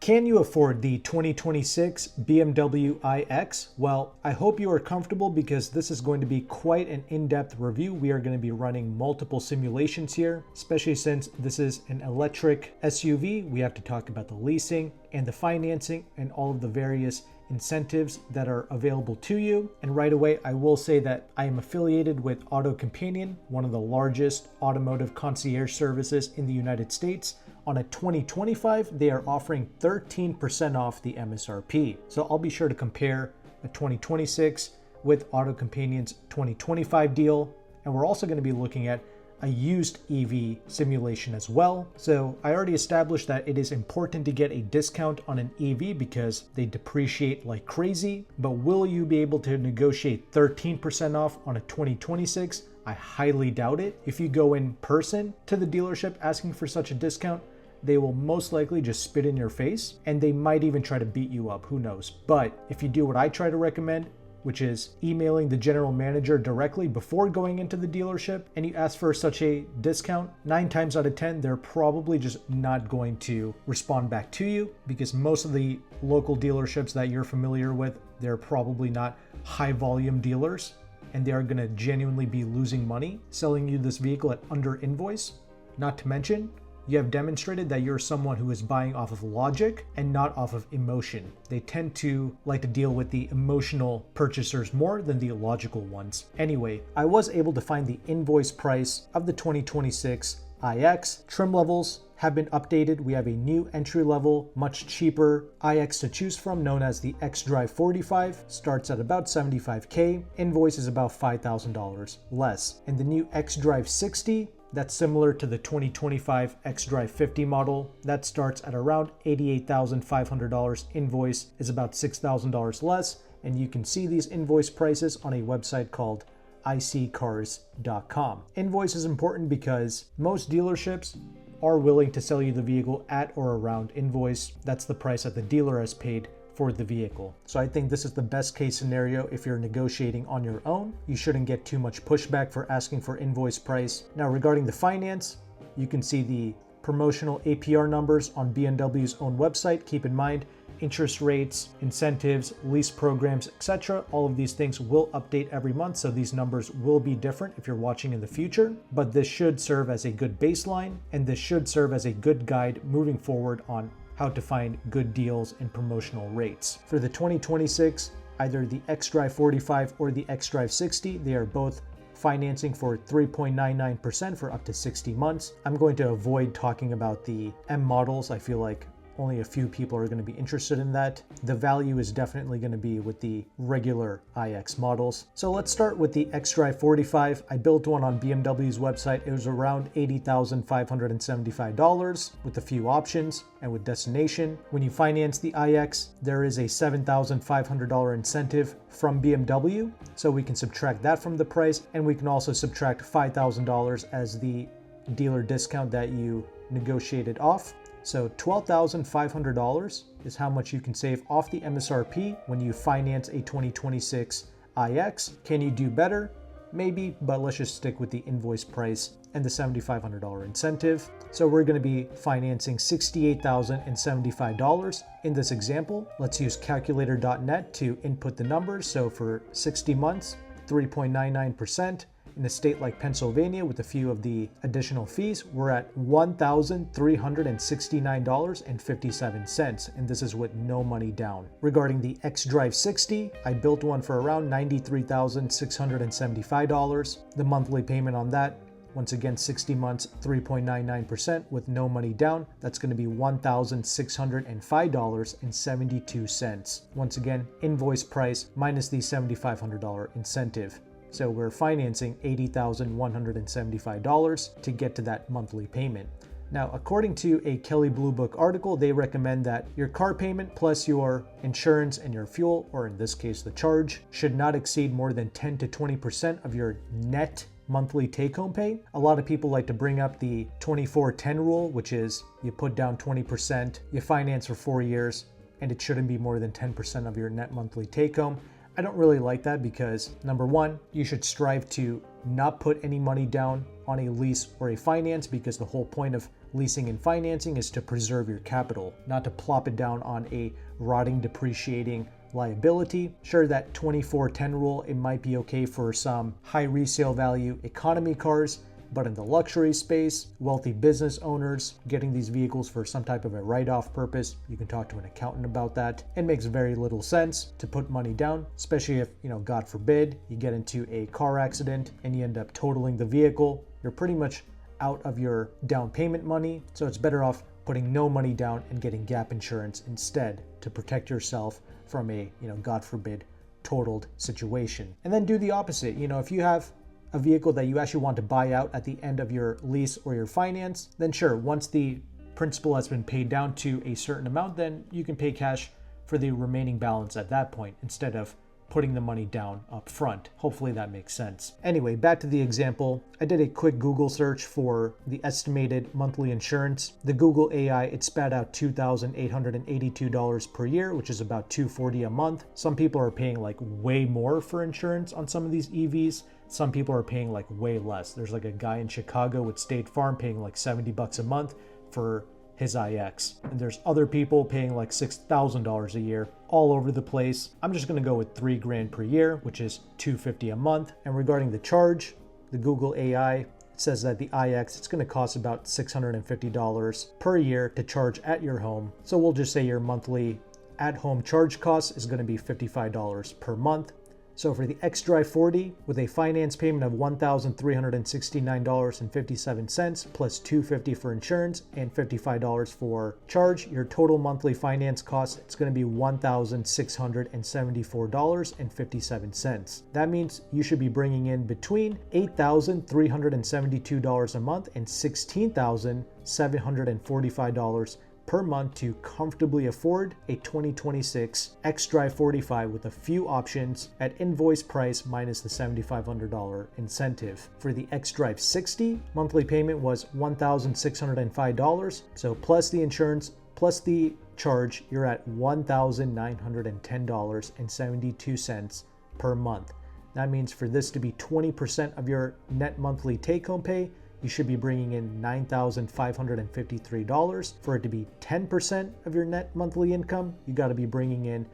Can you afford the 2026 BMW iX? Well, I hope you are comfortable because this is going to be quite an in-depth review. We are going to be running multiple simulations here, especially since this is an electric SUV. We have to talk about the leasing and the financing and all of the various incentives that are available to you. And right away, I will say that I am affiliated with AutoCompanion, one of the largest automotive concierge services in the United States. On a 2025, they are offering 13% off the MSRP. So I'll be sure to compare a 2026 with AutoCompanion's 2025 deal. And we're also going to be looking at a used EV simulation as well. So I already established that it is important to get a discount on an EV because they depreciate like crazy, but will you be able to negotiate 13% off on a 2026? I highly doubt it. If you go in person to the dealership asking for such a discount, they will most likely just spit in your face and they might even try to beat you up, who knows. But if you do what I try to recommend, which is emailing the general manager directly before going into the dealership, and you ask for such a discount, 9 times out of 10, they're probably just not going to respond back to you because most of the local dealerships that you're familiar with, they're probably not high volume dealers and they are going to genuinely be losing money selling you this vehicle at under invoice. Not to mention, you have demonstrated that you're someone who is buying off of logic and not off of emotion. They tend to like to deal with the emotional purchasers more than the logical ones. Anyway, I was able to find the invoice price of the 2026 iX. Trim levels have been updated. We have a new entry level, much cheaper iX to choose from known as the xDrive 45. Starts at about $75K. Invoice is about $5,000 less. And the new xDrive 60, that's similar to the 2025 xDrive 50 model. That starts at around $88,500. Invoice is about $6,000 less. And you can see these invoice prices on a website called iSeeCars.com. Invoice is important because most dealerships are willing to sell you the vehicle at or around invoice. That's the price that the dealer has paid for the vehicle. So I think this is the best case scenario if you're negotiating on your own. You shouldn't get too much pushback for asking for invoice price. Now regarding the finance, you can see the promotional APR numbers on BMW's own website. Keep in mind, interest rates, incentives, lease programs, etc. All of these things will update every month, so these numbers will be different if you're watching in the future. But this should serve as a good baseline, and this should serve as a good guide moving forward on how to find good deals and promotional rates. For the 2026, either the xDrive 45 or the xDrive 60, they are both financing for 3.99% for up to 60 months. I'm going to avoid talking about the M models. I feel like only a few people are going to be interested in that. The value is definitely going to be with the regular iX models. So let's start with the xDrive 45. I built one on BMW's website. It was around $80,575 with a few options and with destination. When you finance the iX, there is a $7,500 incentive from BMW. So we can subtract that from the price, and we can also subtract $5,000 as the dealer discount that you negotiated off. So $12,500 is how much you can save off the MSRP when you finance a 2026 iX. Can you do better? Maybe, but let's just stick with the invoice price and the $7,500 incentive. So we're going to be financing $68,075 in this example. Let's use calculator.net to input the numbers. So for 60 months, 3.99%. In a state like Pennsylvania, with a few of the additional fees, we're at $1,369.57, and this is with no money down. Regarding the xDrive 60, I built one for around $93,675. The monthly payment on that, once again, 60 months, 3.99% with no money down. That's going to be $1,605.72. Once again, invoice price minus the $7,500 incentive. So we're financing $80,175 to get to that monthly payment. Now, according to a Kelley Blue Book article, they recommend that your car payment plus your insurance and your fuel, or in this case, the charge, should not exceed more than 10 to 20% of your net monthly take-home pay. A lot of people like to bring up the 24-10 rule, which is you put down 20%, you finance for 4 years, and it shouldn't be more than 10% of your net monthly take-home. I don't really like that because, number one, you should strive to not put any money down on a lease or a finance, because the whole point of leasing and financing is to preserve your capital, not to plop it down on a rotting, depreciating liability. Sure, that 24/10 rule, it might be okay for some high resale value economy cars, but in the luxury space, wealthy business owners getting these vehicles for some type of a write-off purpose, you can talk to an accountant about that. It makes very little sense to put money down, especially if, God forbid, you get into a car accident and you end up totaling the vehicle. You're pretty much out of your down payment money, so it's better off putting no money down and getting gap insurance instead to protect yourself from a, God forbid, totaled situation. And then do the opposite. If you have a vehicle that you actually want to buy out at the end of your lease or your finance, then sure, once the principal has been paid down to a certain amount, then you can pay cash for the remaining balance at that point instead of putting the money down up front. Hopefully that makes sense. Anyway, back to the example. I did a quick Google search for the estimated monthly insurance. The Google AI, it spat out $2,882 per year, which is about $240 a month. Some people are paying like way more for insurance on some of these EVs. Some people are paying like way less. There's like a guy in Chicago with State Farm paying like $70 a month for his iX. And there's other people paying like $6,000 a year all over the place. I'm just gonna go with $3,000 per year, which is $250 a month. And regarding the charge, the Google AI says that the iX, it's gonna cost about $650 per year to charge at your home. So we'll just say your monthly at-home charge cost is gonna be $55 per month. So for the xDrive 40, with a finance payment of $1,369.57 plus $250 for insurance and $55 for charge, your total monthly finance cost, it's going to be $1,674.57. That means you should be bringing in between $8,372 a month and $16,745 per month to comfortably afford a 2026 xDrive 45 with a few options at invoice price minus the $7,500 incentive. For the xDrive 60, monthly payment was $1,605. So plus the insurance, plus the charge, you're at $1,910.72 per month. That means for this to be 20% of your net monthly take-home pay, you should be bringing in $9,553. For it to be 10% of your net monthly income, you got to be bringing in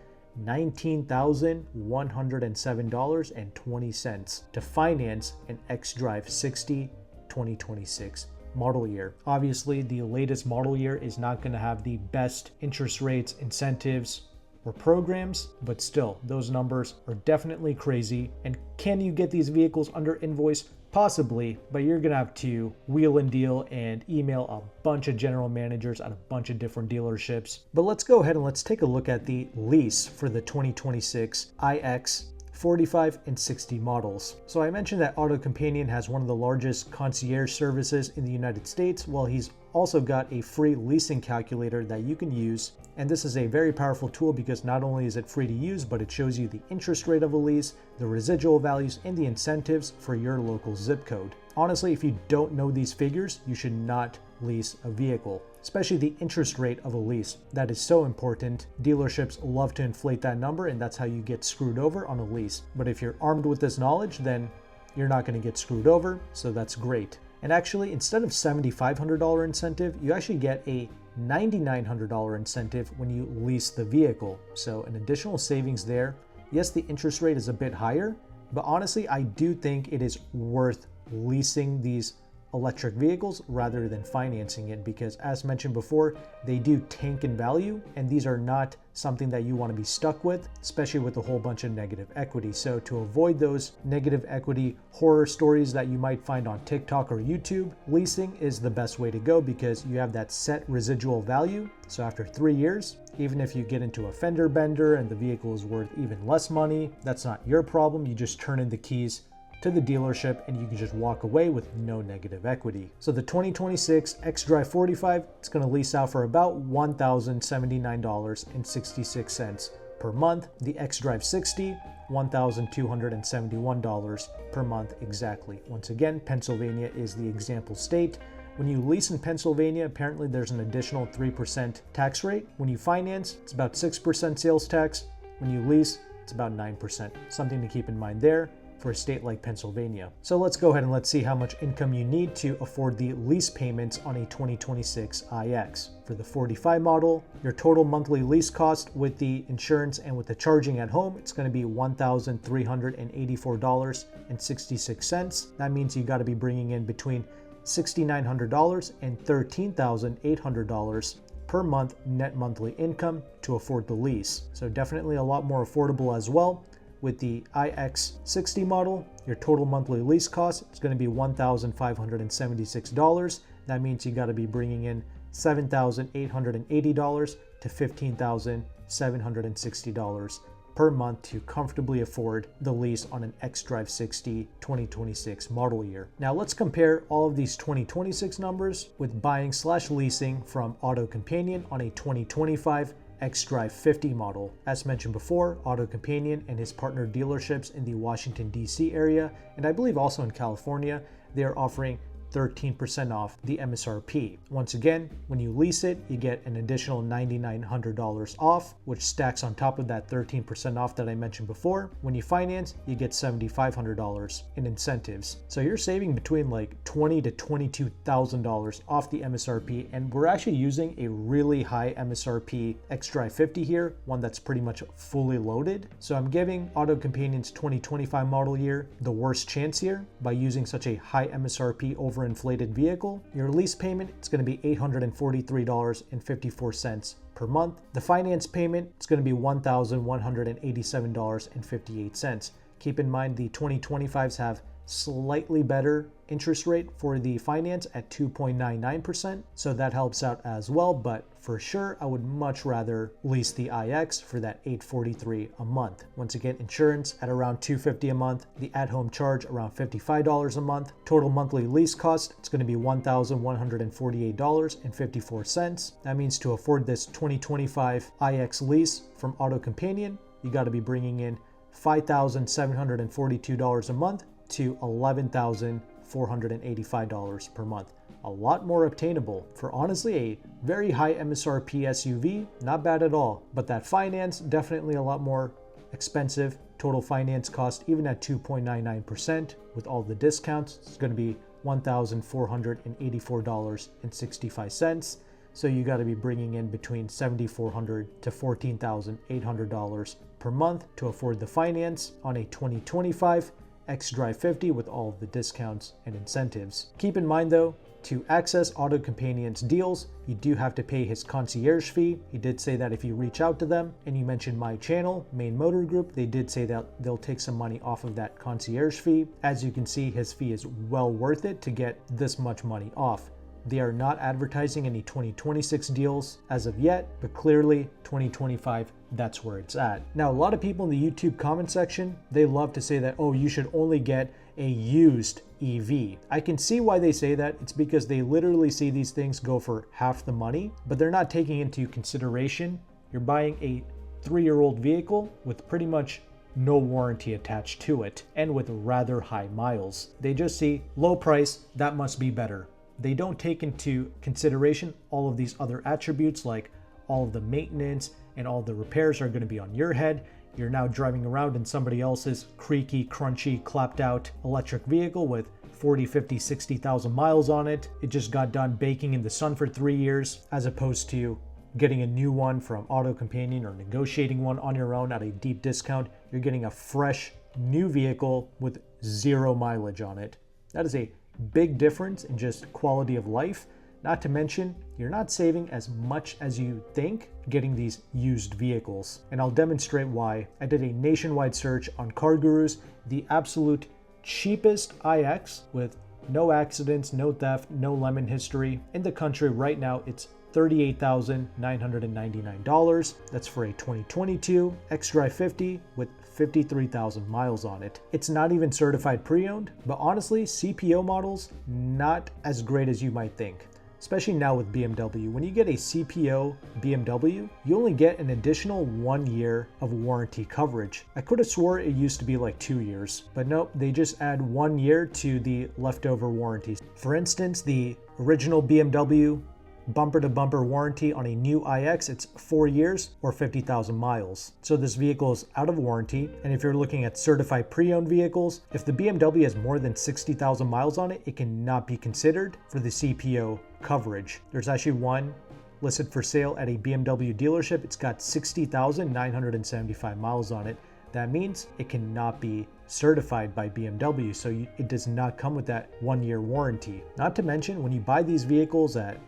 $19,107.20 to finance an xDrive 60 2026 model year. Obviously, the latest model year is not going to have the best interest rates, incentives, or programs, but still, those numbers are definitely crazy. And can you get these vehicles under invoice? Possibly, but you're gonna have to wheel and deal and email a bunch of general managers at a bunch of different dealerships. But let's go ahead and let's take a look at the lease for the 2026 iX 45 and 60 models. So I mentioned that AutoCompanion has one of the largest concierge services in the United States. Well, he's also got a free leasing calculator that you can use. And this is a very powerful tool because not only is it free to use, but it shows you the interest rate of a lease, the residual values, and the incentives for your local zip code. Honestly, if you don't know these figures, you should not lease a vehicle, especially the interest rate of a lease. That is so important. Dealerships love to inflate that number, and that's how you get screwed over on a lease. But if you're armed with this knowledge, then you're not going to get screwed over, so that's great. And actually, instead of $7,500 incentive, you actually get a $9,900 incentive when you lease the vehicle. So an additional savings there. Yes, the interest rate is a bit higher, but honestly, I do think it is worth leasing these electric vehicles rather than financing it because, as mentioned before, they do tank in value, and these are not something that you want to be stuck with, especially with a whole bunch of negative equity. So to avoid those negative equity horror stories that you might find on TikTok or YouTube, leasing is the best way to go because you have that set residual value. So after 3 years, even if you get into a fender bender and the vehicle is worth even less money, that's not your problem. You just turn in the keys to the dealership and you can just walk away with no negative equity. So the 2026 xDrive 45, it's going to lease out for about $1,079.66 per month. The xDrive 60, $1,271 per month exactly. Once again, Pennsylvania is the example state. When you lease in Pennsylvania, apparently there's an additional 3% tax rate. When you finance, it's about 6% sales tax. When you lease, it's about 9%. Something to keep in mind there. for a state like Pennsylvania. So let's go ahead and let's see how much income you need to afford the lease payments on a 2026 iX. For the 45 model, your total monthly lease cost with the insurance and with the charging at home, it's going to be $1,384.66. That means you got to be bringing in between $6,900 and $13,800 per month net monthly income to afford the lease. So definitely a lot more affordable as well. With the iX60 model, your total monthly lease cost is going to be $1,576. That means you got to be bringing in $7,880 to $15,760 per month to comfortably afford the lease on an xDrive 60 2026 model year. Now let's compare all of these 2026 numbers with buying/leasing from AutoCompanion on a 2025 xDrive 50 model. As mentioned before, AutoCompanion and his partner dealerships in the Washington, D.C. area, and I believe also in California, they are offering 13% off the MSRP. Once again, when you lease it, you get an additional $9,900 off, which stacks on top of that 13% off that I mentioned before. When you finance, you get $7,500 in incentives. So you're saving between like $20,000 to $22,000 off the MSRP, and we're actually using a really high MSRP xDrive 50 here, one that's pretty much fully loaded. So I'm giving AutoCompanion's 2025 model year the worst chance here by using such a high MSRP over inflated vehicle. Your lease payment is going to be $843.54 per month. The finance payment is going to be $1,187.58. Keep in mind the 2025s have slightly better interest rate for the finance at 2.99%, so that helps out as well, but for sure I would much rather lease the iX for that $843 a month. Once again, insurance at around $250 a month, the at-home charge around $55 a month, total monthly lease cost, it's going to be $1,148.54. That means to afford this 2025 iX lease from AutoCompanion, you got to be bringing in $5,742 a month to $11,485 per month. A lot more obtainable for honestly a very high MSRP SUV, not bad at all. But that finance, definitely a lot more expensive. Total finance cost, even at 2.99% with all the discounts, it's going to be $1,484.65. So you got to be bringing in between $7,400 to $14,800 per month to afford the finance on a 2025 xDrive 50 with all of the discounts and incentives. Keep in mind though, to access AutoCompanion's deals, you do have to pay his concierge fee. He did say that if you reach out to them and you mention my channel, Meyn Motor Group, they did say that they'll take some money off of that concierge fee. As you can see, his fee is well worth it to get this much money off. They are not advertising any 2026 deals as of yet, but clearly 2025, that's where it's at. Now, a lot of people in the YouTube comment section, they love to say that, oh, you should only get a used EV. I can see why they say that. It's because they literally see these things go for half the money, but they're not taking into consideration you're buying a 3-year-old vehicle with pretty much no warranty attached to it and with rather high miles. They just see low price, that must be better. They don't take into consideration all of these other attributes like all of the maintenance and all the repairs are going to be on your head. You're now driving around in somebody else's creaky, crunchy, clapped out electric vehicle with 40, 50, 60,000 miles on it. It just got done baking in the sun for 3 years, as opposed to getting a new one from AutoCompanion or negotiating one on your own at a deep discount. You're getting a fresh new vehicle with 0 mileage on it. That is a big difference in just quality of life. Not to mention, you're not saving as much as you think getting these used vehicles. And I'll demonstrate why. I did a nationwide search on Car Gurus. The absolute cheapest iX with no accidents, no theft, no lemon history in the country right now, it's $38,999. That's for a 2022 xDrive 50 with 53,000 miles on it. It's not even certified pre-owned, but honestly, CPO models, not as great as you might think. Especially now with BMW. When you get a CPO BMW, you only get an additional 1 year of warranty coverage. I could have swore it used to be like 2 years, but nope, they just add 1 year to the leftover warranties. For instance, the original BMW bumper to bumper warranty on a new iX, it's 4 years or 50,000 miles. So this vehicle is out of warranty. And if you're looking at certified pre-owned vehicles, if the BMW has more than 60,000 miles on it, it cannot be considered for the CPO coverage. There's actually one listed for sale at a BMW dealership. It's got 60,975 miles on it. That means it cannot be certified by BMW, so it does not come with that 1-year warranty. Not to mention, when you buy these vehicles at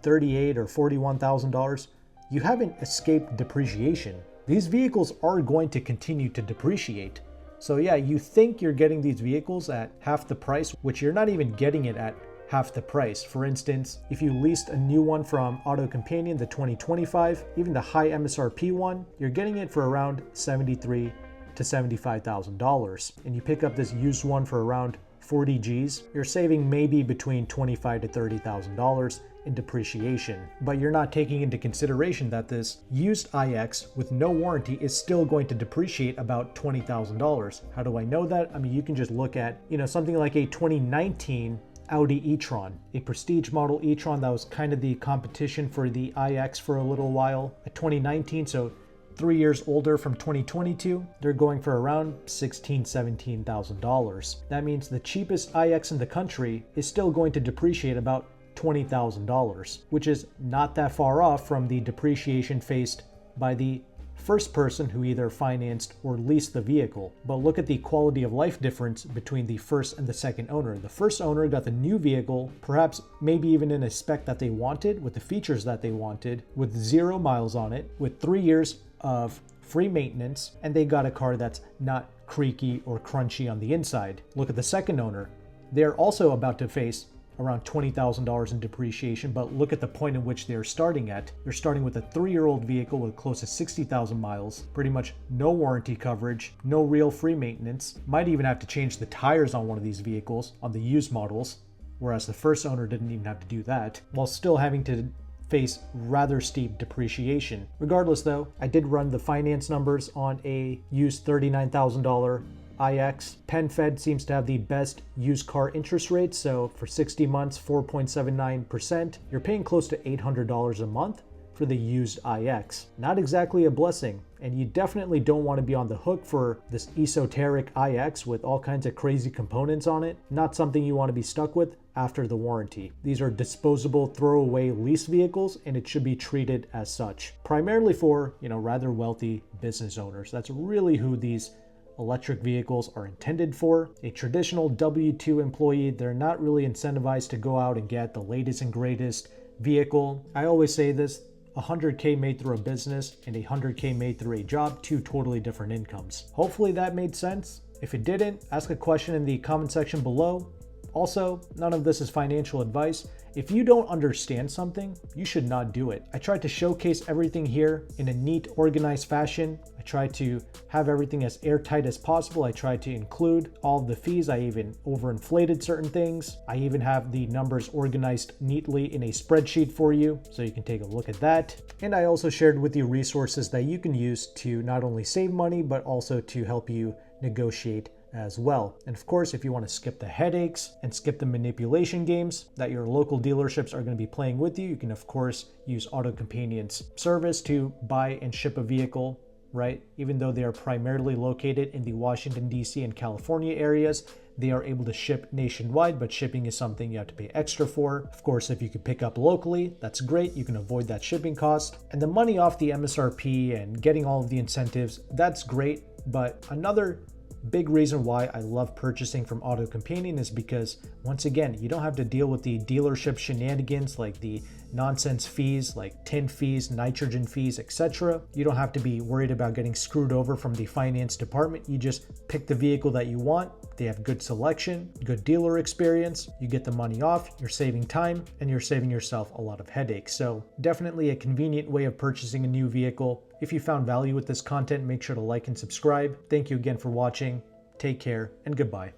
$38,000 or $41,000, you haven't escaped depreciation. These vehicles are going to continue to depreciate. So yeah, you think you're getting these vehicles at half the price, which you're not even getting it at half the price. For instance, if you leased a new one from AutoCompanion, the 2025, even the high MSRP one, you're getting it for around $73,000 to $75,000. And you pick up this used one for around 40 G's, you're saving maybe between $25,000 to $30,000 in depreciation. But you're not taking into consideration that this used iX with no warranty is still going to depreciate about $20,000. How do I know that? I mean, you can just look at, something like a 2019 Audi e-tron, a prestige model e-tron that was kind of the competition for the iX for a little while. A 2019, so 3 years older from 2022, they're going for around $16,000, $17,000. That means the cheapest iX in the country is still going to depreciate about $20,000, which is not that far off from the depreciation faced by the first person who either financed or leased the vehicle. But look at the quality of life difference between the first and the second owner. The first owner got the new vehicle, perhaps maybe even in a spec that they wanted, with the features that they wanted, with 0 miles on it, with 3 years of free maintenance, and they got a car that's not creaky or crunchy on the inside. Look at the second owner. They're also about to face around $20,000 in depreciation, but look at the point in which they're starting at. They're starting with a 3-year-old vehicle with close to 60,000 miles, pretty much no warranty coverage, no real free maintenance, might even have to change the tires on one of these vehicles, on the used models, whereas the first owner didn't even have to do that, while still having to face rather steep depreciation. Regardless though, I did run the finance numbers on a used $39,000 iX. PenFed seems to have the best used car interest rate, so for 60 months, 4.79%. You're paying close to $800 a month for the used iX. Not exactly a blessing, and you definitely don't want to be on the hook for this esoteric iX with all kinds of crazy components on it. Not something you want to be stuck with after the warranty. These are disposable, throwaway lease vehicles, and it should be treated as such. Primarily for, rather wealthy business owners. That's really who these electric vehicles are intended for. A traditional W-2 employee, they're not really incentivized to go out and get the latest and greatest vehicle. I always say this, 100K made through a business and 100K made through a job, 2 totally different incomes. Hopefully that made sense. If it didn't, ask a question in the comment section below. Also, none of this is financial advice. If you don't understand something, you should not do it. I tried to showcase everything here in a neat, organized fashion. I tried to have everything as airtight as possible. I tried to include all of the fees. I even overinflated certain things. I even have the numbers organized neatly in a spreadsheet for you, so you can take a look at that. And I also shared with you resources that you can use to not only save money, but also to help you negotiate as well. And of course, if you want to skip the headaches and skip the manipulation games that your local dealerships are going to be playing with you, you can of course use AutoCompanion's service to buy and ship a vehicle, right? Even though they are primarily located in the Washington, D.C. and California areas, they are able to ship nationwide, but shipping is something you have to pay extra for. Of course, if you could pick up locally, that's great. You can avoid that shipping cost. And the money off the MSRP and getting all of the incentives, that's great. But another big reason why I love purchasing from AutoCompanion is because, once again, you don't have to deal with the dealership shenanigans like the nonsense fees like tin fees, nitrogen fees, etc. You don't have to be worried about getting screwed over from the finance department. You just pick the vehicle that you want. They have good selection, good dealer experience. You get the money off, you're saving time, and you're saving yourself a lot of headaches. So definitely a convenient way of purchasing a new vehicle. If you found value with this content, make sure to like and subscribe. Thank you again for watching. Take care and goodbye.